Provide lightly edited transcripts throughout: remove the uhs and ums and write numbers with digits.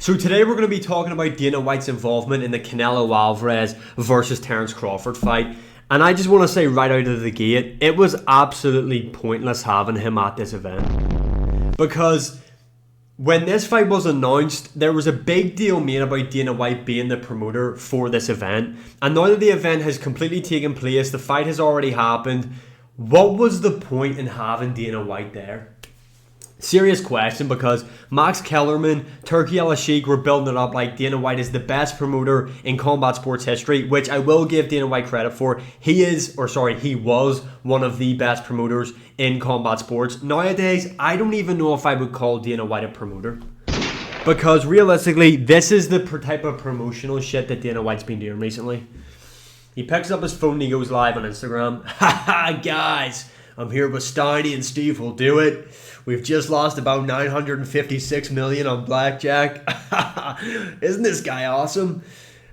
So today we're going to be talking about Dana White's involvement in the Canelo Alvarez versus Terence Crawford fight. And I just want to say right out of the gate, it was absolutely pointless having him at this event. Because when this fight was announced, there was a big deal made about Dana White being the promoter for this event. And now that the event has completely taken place, the fight has already happened, what was the point in having Dana White there? Serious question, because Max Kellerman, Turki Al-Sheikh were building it up like Dana White is the best promoter in combat sports history, which I will give Dana White credit for. He was one of the best promoters in combat sports. Nowadays, I don't even know if I would call Dana White a promoter. Because realistically, this is the type of promotional shit that Dana White's been doing recently. He picks up his phone and he goes live on Instagram. Haha, guys, I'm here with Steiny and Steve will do it. We've just lost about $956 million on blackjack. Isn't this guy awesome?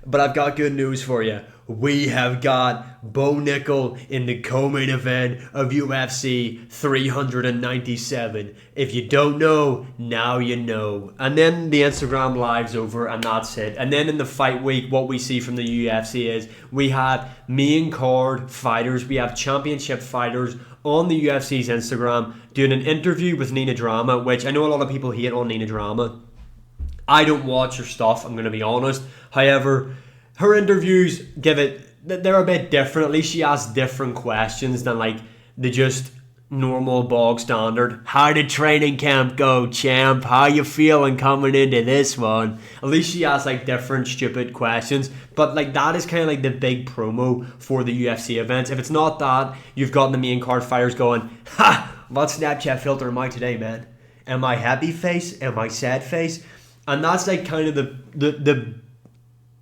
But I've got good news for you. We have got Bo Nickel in the co-main event of UFC 397. If you don't know, now you know. And then the Instagram live's over and that's it. And then in the fight week, what we see from the UFC is we have main card fighters. We have championship fighters on the UFC's Instagram doing an interview with Nina Drama, which I know a lot of people hate on Nina Drama. I don't watch her stuff, I'm going to be honest. However, her interviews they're a bit different. At least she asks different questions than like the just normal bog standard. How did training camp go, champ? How you feeling coming into this one? At least she asks like different stupid questions. But like that is kind of like the big promo for the UFC events. If it's not that, you've got the main card fighters going, ha! What Snapchat filter am I today, man? Am I happy face? Am I sad face? And that's like kind of the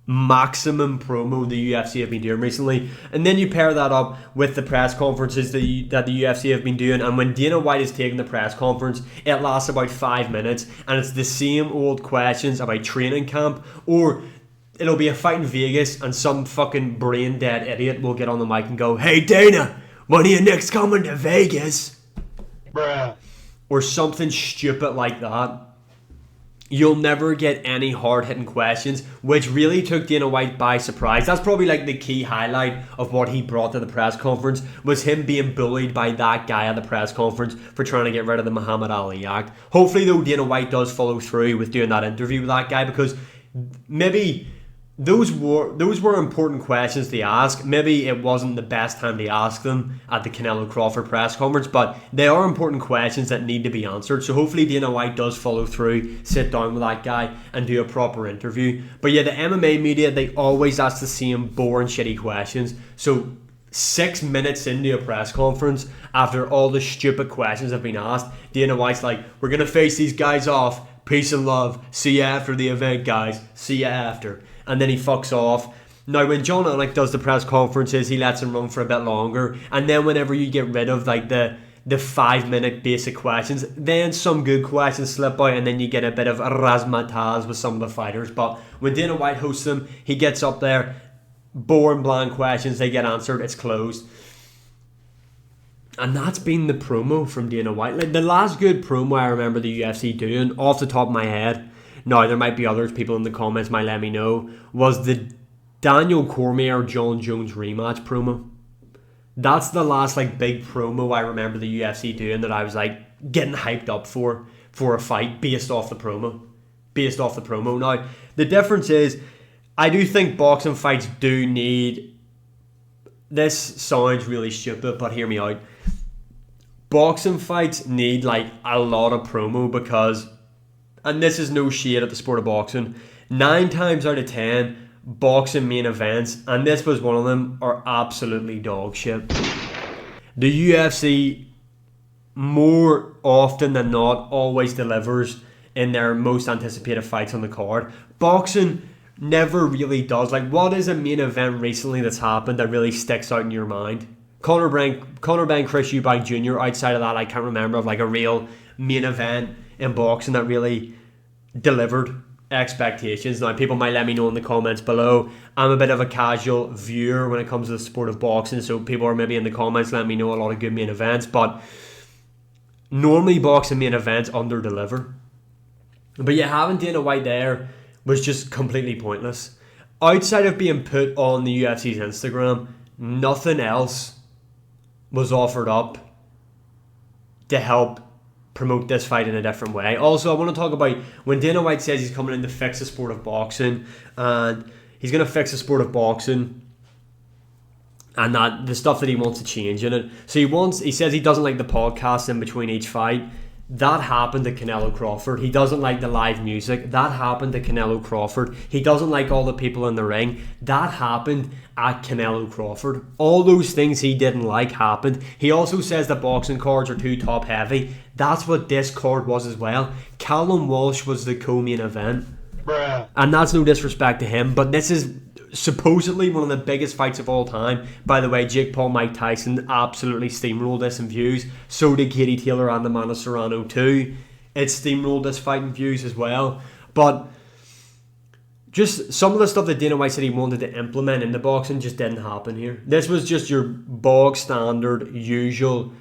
maximum promo the UFC have been doing recently. And then you pair that up with the press conferences that the UFC have been doing, and when Dana White is taking the press conference, it lasts about 5 minutes and it's the same old questions about training camp, or it'll be a fight in Vegas and some fucking brain dead idiot will get on the mic and go, hey Dana, when are you next coming to Vegas? Bruh. Or something stupid like that. You'll never get any hard-hitting questions, which really took Dana White by surprise. That's probably like the key highlight of what he brought to the press conference, was him being bullied by that guy at the press conference for trying to get rid of the Muhammad Ali Act. Hopefully, though, Dana White does follow through with doing that interview with that guy, because maybe those were important questions to ask. Maybe it wasn't the best time to ask them at the Canelo Crawford press conference, but they are important questions that need to be answered. So hopefully Dana White does follow through, sit down with that guy and do a proper interview. But yeah, the MMA media, they always ask the same boring, shitty questions. So 6 minutes into a press conference, after all the stupid questions have been asked, Dana White's like, we're going to face these guys off. Peace and love. See you after the event, guys. See you after. And then he fucks off. Now, when John Anik does the press conferences, he lets him run for a bit longer. And then whenever you get rid of like the 5 minute basic questions, then some good questions slip out, and then you get a bit of razzmatazz with some of the fighters. But when Dana White hosts them, he gets up there, boring, bland questions, they get answered, it's closed. And that's been the promo from Dana White. Like the last good promo I remember the UFC doing, off the top of my head, now there might be others, people in the comments might let me know, was the Daniel Cormier John Jones rematch promo. That's the last like big promo I remember the UFC doing that I was like getting hyped up for a fight based off the promo. Now, the difference is, I do think boxing fights do need, this sounds really stupid, but hear me out. Boxing fights need like a lot of promo because, and this is no shade at the sport of boxing, 9 times out of 10, boxing main events, and this was one of them, are absolutely dog shit. The UFC, more often than not, always delivers in their most anticipated fights on the card. Boxing never really does. Like, what is a main event recently that's happened that really sticks out in your mind? Conor Ben, Chris Eubank Jr. Outside of that, I can't remember of like a real main event in boxing that really delivered expectations. Now, people might let me know in the comments below. I'm a bit of a casual viewer when it comes to the sport of boxing, so people are maybe in the comments letting me know a lot of good main events, but normally boxing main events under-deliver. But yeah, having Dana White there was just completely pointless. Outside of being put on the UFC's Instagram, nothing else was offered up to help promote this fight in a different way. Also, I want to talk about when Dana White says he's coming in to fix the sport of boxing, and he's going to fix the sport of boxing, and that the stuff that he wants to change in it. So he says he doesn't like the podcast in between each fight. That happened to Canelo Crawford. He doesn't like the live music. That happened to Canelo Crawford. He doesn't like all the people in the ring. That happened at Canelo Crawford. All those things he didn't like happened. He also says the boxing cards are too top heavy. That's what this card was as well. Callum Walsh was the co-main event. Bruh. And that's no disrespect to him, but this is supposedly one of the biggest fights of all time. By the way, Jake Paul, Mike Tyson absolutely steamrolled this in views. So did Katie Taylor and Amanda Serrano too. It steamrolled this fight in views as well. But just some of the stuff that Dana White said he wanted to implement in the boxing just didn't happen here. This was just your bog standard, usual,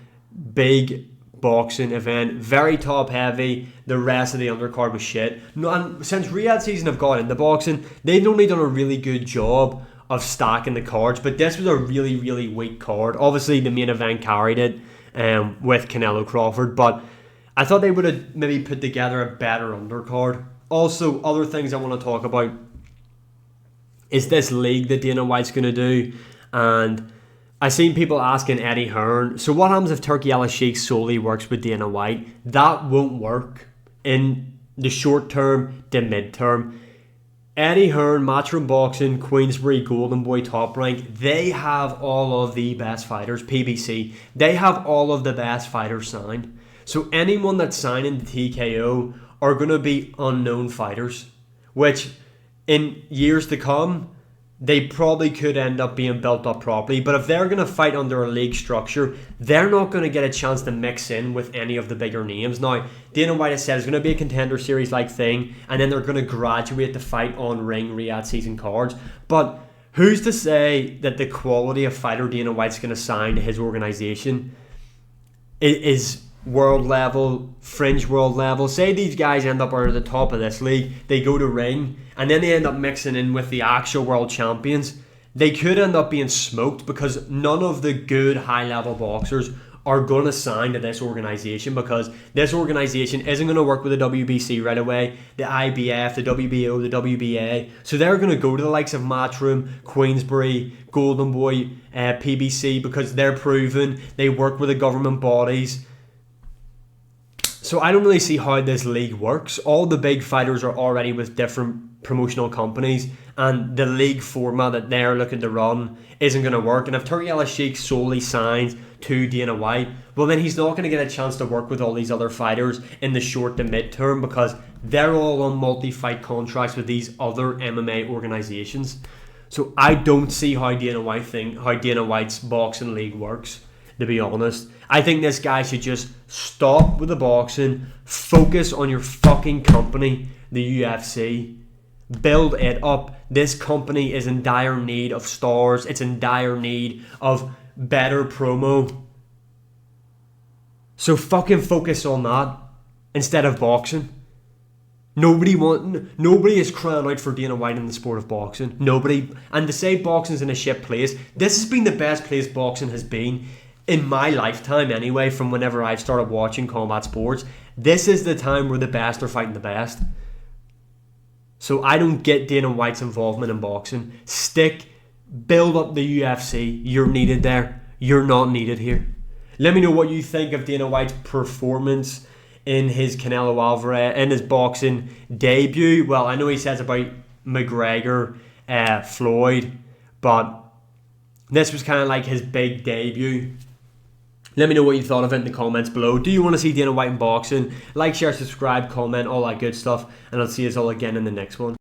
big boxing event, very top heavy. The rest of the undercard was shit. No, and since Riyadh season have got into boxing, they've only done a really good job of stacking the cards, but this was a really, really weak card. Obviously the main event carried it with Canelo Crawford, but I thought they would have maybe put together a better undercard. Also, other things I want to talk about is this league that Dana White's going to do. And I've seen people asking Eddie Hearn, so what happens if Turki Al-Sheikh solely works with Dana White? That won't work in the short term, the mid term. Eddie Hearn, Matchroom Boxing, Queensbury, Golden Boy, Top Rank, they have all of the best fighters. PBC, they have all of the best fighters signed. So anyone that's signing the TKO are going to be unknown fighters, which in years to come, they probably could end up being built up properly. But if they're going to fight under a league structure, they're not going to get a chance to mix in with any of the bigger names. Now, Dana White has said it's going to be a contender series like thing, and then they're going to graduate the fight on ring Riyadh season cards. But who's to say that the quality of fighter Dana White's going to sign to his organisation is world level, fringe world level? Say these guys end up at the top of this league, they go to ring, and then they end up mixing in with the actual world champions. They could end up being smoked because none of the good high level boxers are going to sign to this organisation, because this organisation isn't going to work with the WBC right away, the IBF, the WBO, the WBA. So they're going to go to the likes of Matchroom, Queensbury, Golden Boy, PBC, because they're proven, they work with the government bodies. So I don't really see how this league works. All the big fighters are already with different promotional companies, and the league format that they're looking to run isn't going to work. And if Turki Al-Sheikh solely signs to Dana White, well then he's not going to get a chance to work with all these other fighters in the short to mid term, because they're all on multi-fight contracts with these other MMA organisations. So I don't see how Dana White's boxing league works, to be honest. I think this guy should just stop with the boxing, focus on your fucking company, the UFC. Build it up. This company is in dire need of stars. It's in dire need of better promo. So fucking focus on that instead of boxing. Nobody is crying out for Dana White in the sport of boxing. Nobody. And to say boxing's in a shit place, this has been the best place boxing has been in my lifetime anyway, from whenever I've started watching combat sports. This is the time where the best are fighting the best. So I don't get Dana White's involvement in boxing. Build up the UFC. You're needed there. You're not needed here. Let me know what you think of Dana White's performance in his Canelo Alvarez, in his boxing debut. Well, I know he says about McGregor, Floyd, but this was kind of like his big debut. Let me know what you thought of it in the comments below. Do you want to see Dana White in boxing? Like, share, subscribe, comment, all that good stuff. And I'll see you all again in the next one.